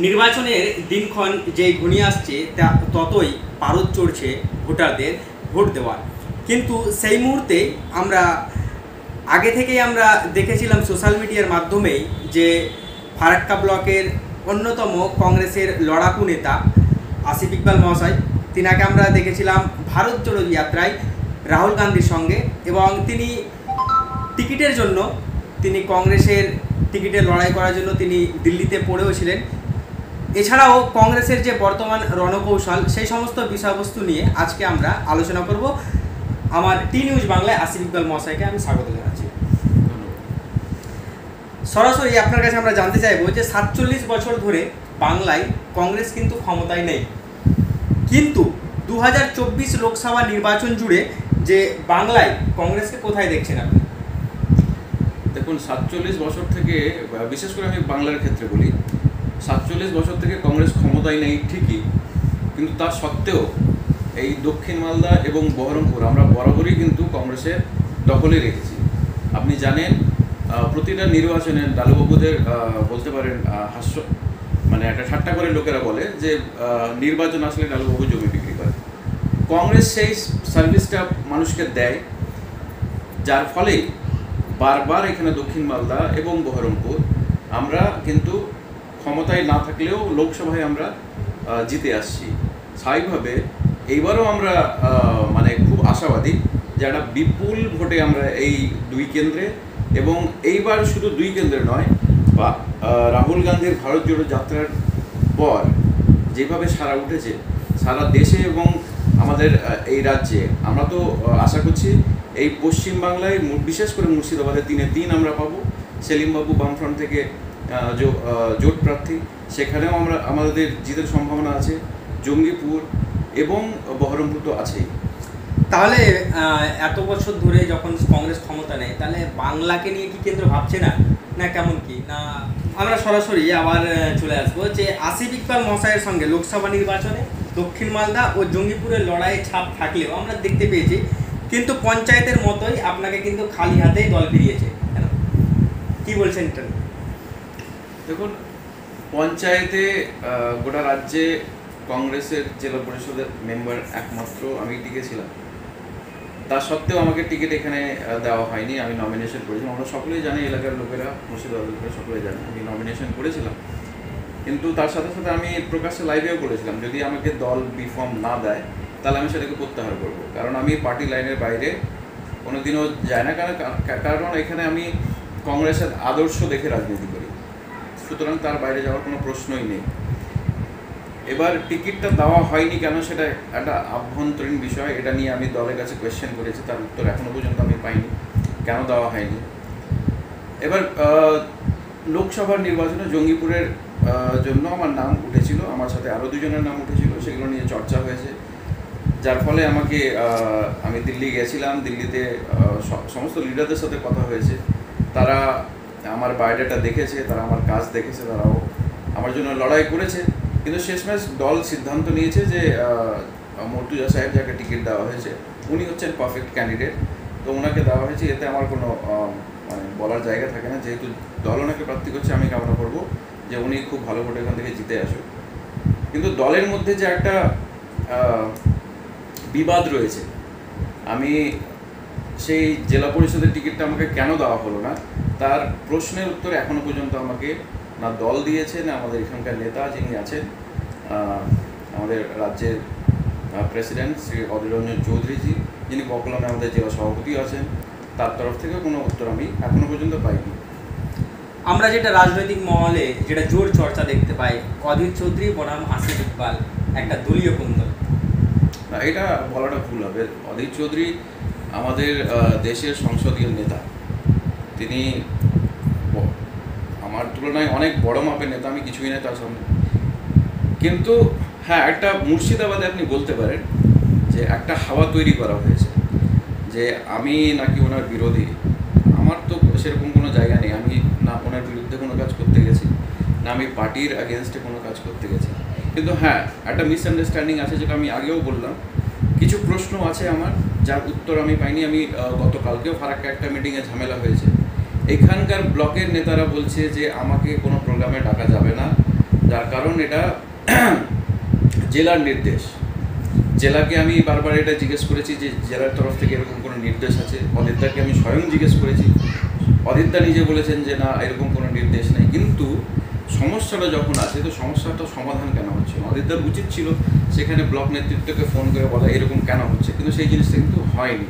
নির্বাচনের দিনক্ষণ যে ঘনিয়ে আসছে তা ততই পারদ চড়ছে ভোটারদের ভোট দেওয়ার। কিন্তু সেই মুহূর্তে আমরা আগে থেকেই আমরা দেখেছিলাম সোশ্যাল মিডিয়ার মাধ্যমেই যে ফারাক্কা ব্লকের অন্যতম কংগ্রেসের লড়াকু নেতা আসিফ ইকবাল মহাশয়, তিনাকে আমরা দেখেছিলাম ভারত জোড়ো যাত্রায় রাহুল গান্ধীর সঙ্গে, এবং তিনি টিকিটের জন্য, তিনি কংগ্রেসের টিকিটে লড়াই করার জন্য তিনি দিল্লিতে পড়েও ছিলেন। এছাড়াও কংগ্রেসের যে বর্তমান রণকৌশল, সেই সমস্ত বিষয়বস্তু নিয়ে আজকে আমরা আলোচনা করব। আমার টি নিউজ বাংলায় আসিফ ইকবাল মহাশয়কে আমি স্বাগত জানাচ্ছি। সরাসরি আপনার কাছে আমরা জানতে চাইব যে 47 বছর ধরে বাংলায় কংগ্রেস কিন্তু ক্ষমতায় নেই, কিন্তু 2024 লোকসভা নির্বাচন জুড়ে যে বাংলায় কংগ্রেসকে কোথায় দেখছেন আপনি? দেখুন, 47 বছর থেকে, বিশেষ করে আমি বাংলার ক্ষেত্রে বলি, 47 বছর থেকে কংগ্রেস ক্ষমতায় নেই ঠিকই, কিন্তু তা সত্ত্বেও এই দক্ষিণ মালদা এবং বহরমপুর আমরা বরাবরই কিন্তু কংগ্রেসের দখলে রেখেছি। আপনি জানেন, প্রতিটা নির্বাচনে লালুবাবুদের বলতে পারেন হাস্য, মানে একটা ঠাট্টা করে লোকেরা বলে যে নির্বাচন আসলে লালুবাবু জমি বিক্রি করে। কংগ্রেস সেই সার্ভিসটা মানুষকে দেয়, যার ফলে বারবার এখানে দক্ষিণ মালদা এবং বহরমপুর আমরা কিন্তু ক্ষমতায় না থাকলেও লোকসভায় আমরা জিতে আসছি। স্বাভাবিকভাবে এইবারও আমরা মানে খুব আশাবাদী যে একটা বিপুল ভোটে আমরা এই দুই কেন্দ্রে, এবং এইবার শুধু দুই কেন্দ্রে নয়, বা রাহুল গান্ধীর ভারত জোড়ো যাত্রার পর যেভাবে সারা উঠেছে সারা দেশে এবং আমাদের এই রাজ্যে, আমরা তো আশা করছি এই পশ্চিমবাংলায় বিশেষ করে মুর্শিদাবাদে 3-3 আমরা পাবো। সেলিমবাবু বামফ্রন্ট থেকে জোট প্রার্থী, সেখানেও আমাদের জিতের সম্ভাবনা আছে। জঙ্গিপুর এবং বহরমপুর তো আছেই। তাহলে এত বছর ধরে যখন কংগ্রেস ক্ষমতা নেয়, তাহলে বাংলাকে নিয়ে কি কেন্দ্র ভাবছে না, না কেমন কি? না আমরা সরাসরি আবার চলে আসবো যে আসিফ ইকবাল মহাশয়ের সঙ্গে লোকসভা নির্বাচনে দক্ষিণ মালদা ও জঙ্গিপুরের লড়াইয়ে ছাপ থাকলেও আমরা দেখতে পেয়েছি কিন্তু পঞ্চায়েতের মতোই আপনাকে কিন্তু খালি হাতেই দল ফিরিয়েছে। কি বলছেন এটা? দেখুন, পঞ্চায়েতে গোটা রাজ্যে কংগ্রেসের জেলা পরিষদের মেম্বার একমাত্র আমি টিকেছিলাম। তা সত্ত্বেও আমাকে টিকিট এখানে দেওয়া হয়নি। আমি নমিনেশন করেছিলাম, আমরা সকলেই জানি, এলাকার লোকেরা, মুর্শিদাবাদের লোকেরা সকলেই জানে আমি নমিনেশন করেছিলাম। কিন্তু তার সাথে সাথে আমি প্রকাশ্যে লাইভেও বলেছিলাম যদি আমাকে দল বি ফর্ম না দেয় তাহলে আমি সেটাকে প্রত্যাহার করবো, কারণ আমি পার্টি লাইনের বাইরে কোনোদিনও যাই না। কারণ এখানে আমি কংগ্রেসের আদর্শ দেখে রাজনীতি করি, সুতরাং তার বাইরে যাওয়ার কোনো প্রশ্নই নেই। এবার টিকিটটা দেওয়া হয়নি কেন, সেটা একটা আভ্যন্তরীণ বিষয়। এটা নিয়ে আমি দলের কাছে কোয়েশ্চেন করেছি, তার উত্তর এখনও পর্যন্ত আমি পাইনি কেন দেওয়া হয়নি। এবার লোকসভার নির্বাচনে জঙ্গিপুরের জন্য আমার নাম উঠেছিল, আমার সাথে আরও দুজনের নাম উঠেছিল, সেগুলো নিয়ে চর্চা হয়েছে, যার ফলে আমাকে আমি দিল্লি গেছিলাম। দিল্লিতে সমস্ত লিডারদের সাথে কথা হয়েছে, তারা আমার বায়োডাটা দেখেছে, তারা আমার কাজ দেখেছে, তারাও আমার জন্য লড়াই করেছে। কিন্তু শেষমেশ দল সিদ্ধান্ত নিয়েছে যে মর্তুজা সাহেব যাকে টিকিট দেওয়া হয়েছে উনি হচ্ছেন পারফেক্ট ক্যান্ডিডেট, তো ওনাকে দেওয়া হয়েছে। এতে আমার কোনো মানে বলার জায়গা থাকে না। যেহেতু দল ওনাকে প্রার্থী করছে, আমি কামনা করবো যে উনি খুব ভালো ভোটে এখান থেকে জিতে আসুক। কিন্তু দলের মধ্যে যে একটা বিবাদ রয়েছে, আমি সেই জেলা পরিষদের টিকিটটা আমাকে কেন দেওয়া হলো না তার প্রশ্নের উত্তর এখনও পর্যন্ত আমাকে না দল দিয়েছে, না আমাদের এখানকার নেতা যিনি আছেন, আমাদের রাজ্যের প্রেসিডেন্ট শ্রী অধীর রঞ্জন চৌধুরীজি, যিনি বকলমে আমাদের জেলা সভাপতি আছেন, তার তরফ থেকে কোনো উত্তর আমি এখনও পর্যন্ত পাইনি। আমরা যেটা রাজনৈতিক মহলে যেটা জোর চর্চা দেখতে পাই, অধীর চৌধুরী বনাম আসিফ ইকবাল একটা দলীয় কুন্দল। না, এটা বলাটা ভুল হবে। অধীর চৌধুরী আমাদের দেশের সংসদীয় নেতা, তিনি আমার তুলনায় অনেক বড় মাপের নেতা, আমি কিছুই না তার সামনে। কিন্তু হ্যাঁ, একটা মুর্শিদাবাদে আপনি বলতে পারেন যে একটা হাওয়া তৈরি করা হয়েছে যে আমি নাকি ওনার বিরোধী। আমার তো সেরকম কোনো জায়গা নেই, আমি না ওনার বিরুদ্ধে কোনো কাজ করতে গেছি, না আমি পার্টির এগেনস্টে কোনো কাজ করতে গেছি। কিন্তু হ্যাঁ, একটা মিসআন্ডারস্ট্যান্ডিং আছে, যেটা আমি আগেও বললাম। কিছু প্রশ্ন আছে আমার যার উত্তর আমি পাইনি। আমি গতকালকেও ফারাক্কা একটা মিটিংয়ে ঝামেলা হয়েছে, এখানকার ব্লকের নেতারা বলছে যে আমাকে কোনো প্রোগ্রামে ডাকা যাবে না, যার কারণ এটা জেলার নির্দেশ। জেলাকে আমি বারবার এটা জিজ্ঞেস করেছি যে জেলার তরফ থেকে এরকম কোনো নির্দেশ আছে। অদিতদাকে আমি স্বয়ং জিজ্ঞেস করেছি, অদিতদা নিজে বলেছেন যে না, এরকম কোনো নির্দেশ নেই। কিন্তু সমস্যাটা যখন আছে, তো সমস্যাটা সমাধান কেন হচ্ছে? অদিতদার উচিত ছিল সেখানে ব্লক নেতৃত্বকে ফোন করে বলা এরকম কেন হচ্ছে, কিন্তু সেই জিনিসটা কিন্তু হয়নি।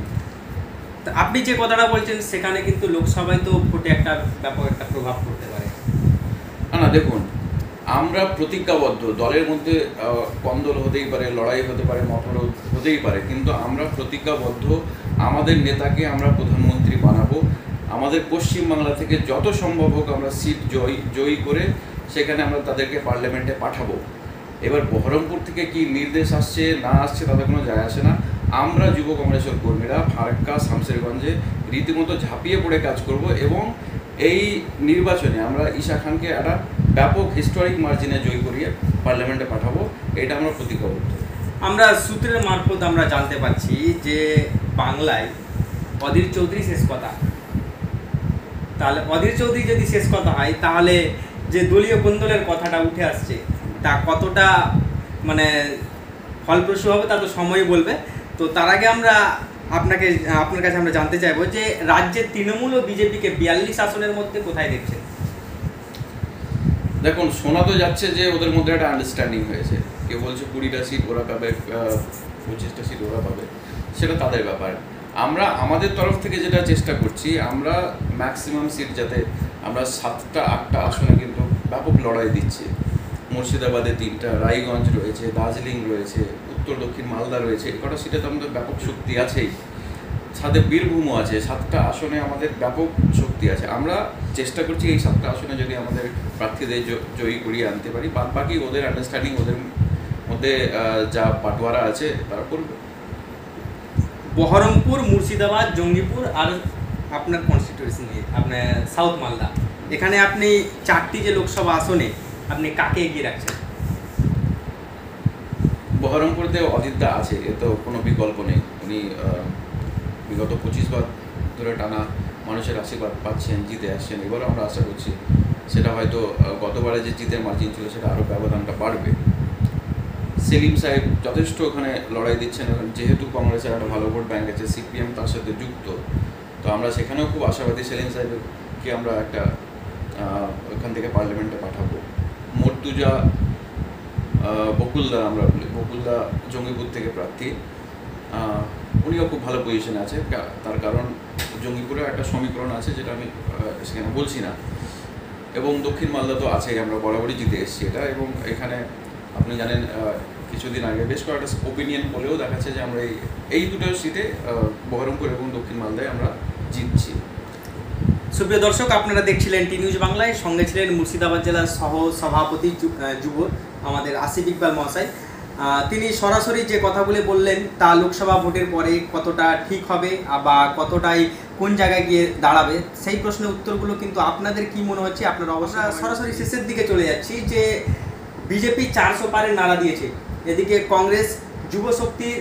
আপনি যে কথাটা বলছেন সেখানে কিন্তু লোকসভায় তো ভোটে একটা ব্যাপক একটা প্রভাব পড়তে পারে। না দেখুন, আমরা প্রতিজ্ঞাবদ্ধ, দলের মধ্যে কন্দল হতেই পারে, লড়াই হতে পারে, মতরোধ হতেই পারে, কিন্তু আমরা প্রতিজ্ঞাবদ্ধ আমাদের নেতাকে আমরা প্রধানমন্ত্রী বানাবো। আমাদের পশ্চিমবাংলা থেকে যত সম্ভব হোক আমরা সিট জয়ী করে সেখানে আমরা তাদেরকে পার্লামেন্টে পাঠাবো। এবার বহরমপুর থেকে কি নির্দেশ আসছে না আসছে তাতে কোনো যায় আসে না। আমরা যুব কংগ্রেসের কর্মীরা ফারাক্কা, শামশেরগঞ্জে রীতিমতো ঝাঁপিয়ে পড়ে কাজ করব এবং এই নির্বাচনে আমরা ঈশা খানকে একটা ব্যাপক হিস্টোরিক মার্জিনে জয়ী করিয়ে পার্লামেন্টে পাঠাবো, এটা আমরা প্রতিজ্ঞাবদ্ধ। আমরা সূত্রের মারফত আমরা জানতে পারছি যে বাংলায় অধীর চৌধুরী শেষ কথা। তাহলে অধীর চৌধুরী যদি শেষ কথা হয়, তাহলে যে দলীয় কোন্দলের কথাটা উঠে আসছে তা কতটা মানে ফলপ্রসূ হবে তা তো সময় বলবে। তো তার আগে আমরা আপনার কাছে আমরা জানতে চাইবো যে রাজ্যের তৃণমূল ও বিজেপিকে 42 আসনের মধ্যে কোথায় দেখছেন? দেখুন, শোনা তো যাচ্ছে যে ওদের মধ্যে একটা আন্ডারস্ট্যান্ডিং হয়েছে। কেউ বলছে 20টা সিট ওরা পাবে, 25টা সিট ওরা পাবে, সেটা তাদের ব্যাপার। আমরা আমাদের তরফ থেকে যেটা চেষ্টা করছি, আমরা ম্যাক্সিমাম সিট যাতে আমরা 7টা 8টা আসনে কিন্তু ব্যাপক লড়াই দিচ্ছি। মুর্শিদাবাদে 3টা, রায়গঞ্জ রয়েছে, দার্জিলিং রয়েছে, উত্তর দক্ষিণ মালদা রয়েছে, এই কটা সিটে তো আমাদের ব্যাপক শক্তি আছেই। সাথে বীরভূমও আছে, 7টা আসনে আমাদের ব্যাপক শক্তি আছে। আমরা চেষ্টা করছি এই 7টা আসনে যদি আমাদের প্রার্থীদের জয়ী করিয়ে আনতে পারি, বাকি ওদের আন্ডারস্ট্যান্ডিং, ওদের মধ্যে যা বাটোয়ারা আছে তারা করবে। বহরমপুর, মুর্শিদাবাদ, জঙ্গিপুর আর আপনার কনস্টিটিউয়েন্সি আপনার সাউথ মালদা, এখানে আপনি 4টি যে লোকসভা আসনে আপনি কাকে এগিয়ে রাখছেন? বহরমপুরতে অদিতদা আছে, এ তো কোনো বিকল্প নেই। উনি বিগত 25 বার ধরে টানা মানুষের আশীর্বাদ পাচ্ছেন, জিতে আসছেন। এবারও আমরা আশা করছি সেটা হয়তো গতবারে যে জিতের মার্জিন ছিল সেটা আরও ব্যবধানটা বাড়বে। সেলিম সাহেব যথেষ্ট ওখানে লড়াই দিচ্ছেন, যেহেতু কংগ্রেসের একটা ভালো ভোট ব্যাঙ্ক আছে, সিপিএম তার সাথে যুক্ত, তো আমরা সেখানেও খুব আশাবাদী। সেলিম সাহেবকে আমরা একটা ওখান থেকে পার্লামেন্টে পাঠাবো। মর্তুজা বকুলদা, আমরা বলি বকুলদা জঙ্গিপুর থেকে প্রার্থী, উনিও খুব ভালো পজিশনে আছে। তার কারণ জঙ্গিপুরে একটা সমীকরণ আছে যেটা আমি সেখানে বলছি না, এবং দক্ষিণ মালদা তো আছেই, আমরা বরাবরই জিতে এসেছি এটা। এবং এখানে আপনি জানেন কিছুদিন আগে বেশ কয়েকটা ওপিনিয়ন পোলেও দেখাচ্ছে যে আমরা এই দুটো সিটে বহরমপুর এবং দক্ষিণ মালদায় আমরা জিতছি। সুপ্রিয় দর্শক, আপনারা দেখছিলেন টি নিউজ বাংলায়, সঙ্গে ছিলেন মুর্শিদাবাদ জেলার সহ সভাপতি যুব আমাদের আসিফ ইকবাল মহাশয়। তিনি সরাসরি যে কথাগুলি বললেন তা লোকসভা ভোটের পরে কতটা ঠিক হবে বা কতটাই কোন জায়গায় গিয়ে দাঁড়াবে, সেই প্রশ্নের উত্তরগুলো কিন্তু আপনাদের কি মনে হচ্ছে আপনারা অবশ্যই। সরাসরি শেষের দিকে চলে যাচ্ছি যে বিজেপি 400 পারের নাড়া দিয়েছে, এদিকে কংগ্রেস যুবশক্তির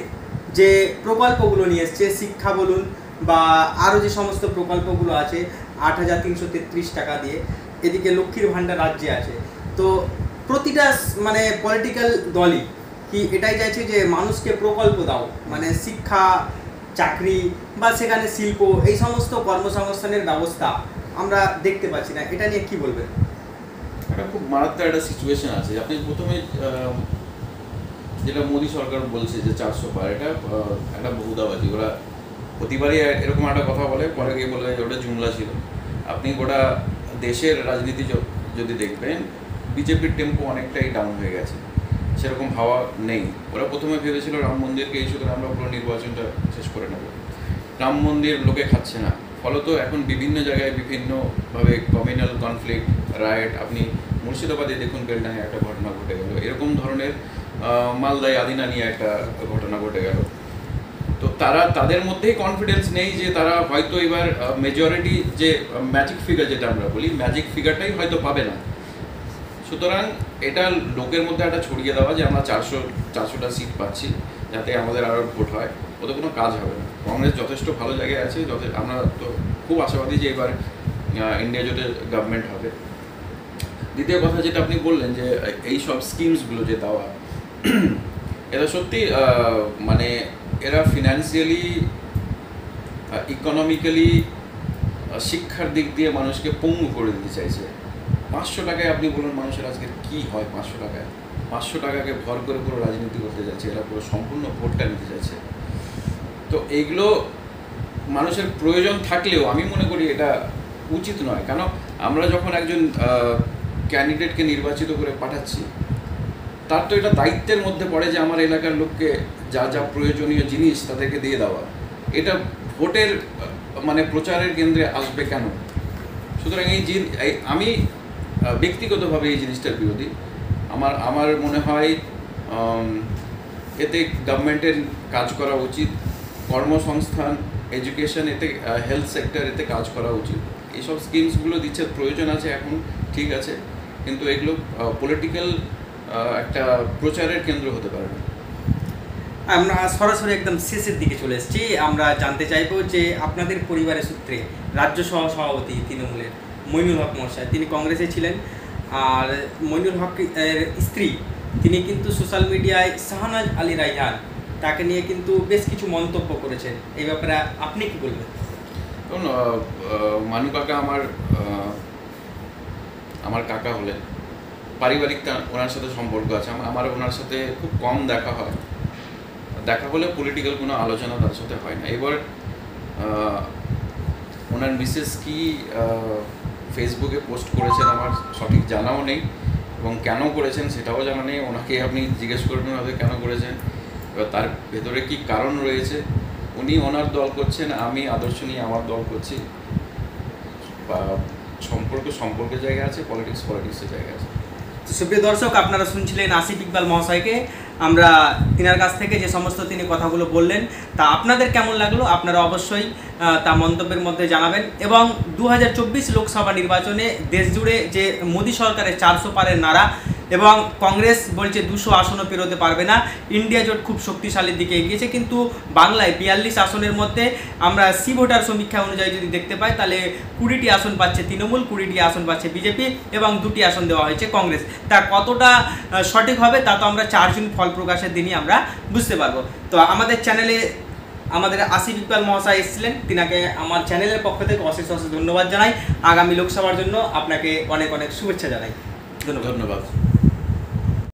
যে প্রকল্পগুলো নিয়ে এসছে, শিক্ষা বলুন বা আরও যে সমস্ত প্রকল্পগুলো আছে 8,333 টাকা দিয়ে, এদিকে লক্ষ্মীর ভাণ্ডার রাজ্যে আছে। তো প্রতিটা মানে পলিটিক্যাল দলই কি এটাই চাইছে যে মানুষকে প্রকল্প দাও, মানে শিক্ষা, চাকরি বা সেখানে শিল্প, এই সমস্ত কর্মসংস্থানের ব্যবস্থা আমরা দেখতে পাচ্ছি না। এটা নিয়ে কি বলবেন? এটা খুব মারাত্মক একটা সিচুয়েশন আছে। আপনি প্রথমে যেটা মোদী সরকার বলছে যে 400 পার, এটা একটা বহুদাবাজি। ওরা প্রতিবারই এরকম একটা কথা বলে, পরে গিয়ে বলে যে ওটা জুমলা ছিল। আপনি গোটা দেশের রাজনীতি যদি দেখবেন, বিজেপির টেম্পো অনেকটাই ডাউন হয়ে গেছে, সেরকম হাওয়া নেই। ওরা প্রথমে ভেবেছিল রাম মন্দিরকে ইস্যু করে আমরা পুরো নির্বাচনটা শেষ করে নেব। রাম মন্দির লোকে খাচ্ছে না, ফলত এখন বিভিন্ন জায়গায় বিভিন্নভাবে কমিউনাল কনফ্লিক্ট, রায়েট। আপনি মুর্শিদাবাদে দেখুন, বেলডাঙে একটা ঘটনা ঘটে গেল, এরকম ধরনের মালদায় আদিনা নিয়ে একটা ঘটনা ঘটে গেল। তো তাদের মধ্যেই কনফিডেন্স নেই যে তারা হয়তো এবার মেজরিটি যে ম্যাজিক ফিগার যেটা আমরা বলি, ম্যাজিক ফিগারটাই হয়তো পাবে না। সুতরাং এটা লোকের মধ্যে একটা ছড়িয়ে দেওয়া যে আমরা 400টা সিট পাচ্ছি যাতে আমাদের আরও ভোট হয়, ওতে কোনো কাজ হবে না। কংগ্রেস যথেষ্ট ভালো জায়গায় আছে, আমরা তো খুব আশাবাদী যে এবার ইন্ডিয়া জোটের গভর্নমেন্ট হবে। দ্বিতীয় কথা যেটা আপনি বললেন যে এই সব স্কিমসগুলো যে দেওয়া, এরা সত্যি মানে এরা ফিনান্সিয়ালি, ইকোনমিক্যালি, শিক্ষার দিক দিয়ে মানুষকে পঙ্গু করে দিতে চাইছে। 500 টাকায় আপনি বলুন মানুষের আজকে কি হয়? 500 টাকায়, 500 টাকাকে ভর করে পুরো রাজনীতি করতে যাচ্ছে এরা, পুরো সম্পূর্ণ ভোটটা নিতে চাইছে। তো এইগুলো মানুষের প্রয়োজন থাকলেও আমি মনে করি এটা উচিত নয়। কেন, আমরা যখন একজন ক্যান্ডিডেটকে নির্বাচিত করে পাঠাচ্ছি, তার তো এটা দায়িত্বের মধ্যে পড়ে যে আমার এলাকার লোককে যা যা প্রয়োজনীয় জিনিস তাদেরকে দিয়ে দেওয়া। এটা ভোটের মানে প্রচারের কেন্দ্রে আসবে কেন? সুতরাং আমি ব্যক্তিগতভাবে এই জিনিসটার বিরোধী। আমার মনে হয় এতে গভর্নমেন্টের কাজ করা উচিত, কর্মসংস্থান, এডুকেশন, এতে হেলথ সেক্টর, এতে কাজ করা উচিত। এইসব স্কিমসগুলো দিচ্ছে, প্রয়োজন আছে এখন, ঠিক আছে, কিন্তু এগুলো পলিটিক্যাল একটা প্রচারের কেন্দ্র হতে পারে না। আমরা সরাসরি একদম শেষের দিকে চলে এসেছি। আমরা জানতে চাইবো যে আপনাদের পরিবারের সূত্রে রাজ্য সভাপতি তৃণমূলের মইনুল হক মহাশয়, তিনি কংগ্রেসে ছিলেন, আর মইনুল হক এর স্ত্রী তিনি কিন্তু সোশ্যাল মিডিয়ায় শাহনাজ আলী রায়হান তাকে নিয়ে কিন্তু বেশ কিছু মন্তব্য করেছেন। এই ব্যাপারে আপনি কি বলবেন? দেখুন, মানু কাকা আমার কাকা হলেন, পারিবারিক ওনার সাথে সম্পর্ক আছে। আমার ওনার সাথে খুব কম দেখা হয়, দেখা হলে পলিটিক্যাল কোনো আলোচনা তার সাথে হয় না। এবার ওনার মিসেস কি ফেসবুকে পোস্ট করেছেন আমার সঠিক জানাও নেই, এবং কেন করেছেন সেটাও জানা নেই। ওনাকে আপনি জিজ্ঞেস করবেন হয়তো কেন করেছেন, এবার তার ভেতরে কি কারণ রয়েছে। উনি ওনার দল করছেন, আমি আদর্শ নিয়ে আমার দল করছি। সম্পর্কের জায়গা আছে, পলিটিক্সের জায়গা আছে। সুপ্রিয় দর্শক, আপনারা শুনছিলেন আসিফ ইকবাল মহাশয়কে। আমরা তিনার কাছ থেকে যে সমস্ত তিনি কথাগুলো বললেন তা আপনাদের কেমন লাগলো আপনারা অবশ্যই তা মন্তব্যের মধ্যে জানাবেন। এবং 2024 লোকসভা নির্বাচনে দেশ জুড়ে যে মোদী সরকারের 400 পারের নারা, এবং কংগ্রেস বলছে 200 আসনও পেরোতে পারবে না, ইন্ডিয়া জোট খুব শক্তিশালীর দিকে এগিয়েছে, কিন্তু বাংলায় 42 আসনের মধ্যে আমরা সি ভোটার সমীক্ষা অনুযায়ী যদি দেখতে পাই তাহলে 20টি আসন পাচ্ছে তৃণমূল, 20টি আসন পাচ্ছে বিজেপি, এবং 2টি আসন দেওয়া হয়েছে কংগ্রেস। তা কতটা সঠিক হবে তা তো আমরা 4 জুন ফল প্রকাশের দিনই আমরা বুঝতে পারবো। তো আমাদের চ্যানেলে আমাদের আসিফ ইকবাল মহাশয় এসেছিলেন, তিনাকে আমার চ্যানেলের পক্ষ থেকে অশেষ ধন্যবাদ জানাই। আগামী লোকসভার জন্য আপনাকে অনেক অনেক শুভেচ্ছা জানাই। ধন্যবাদ।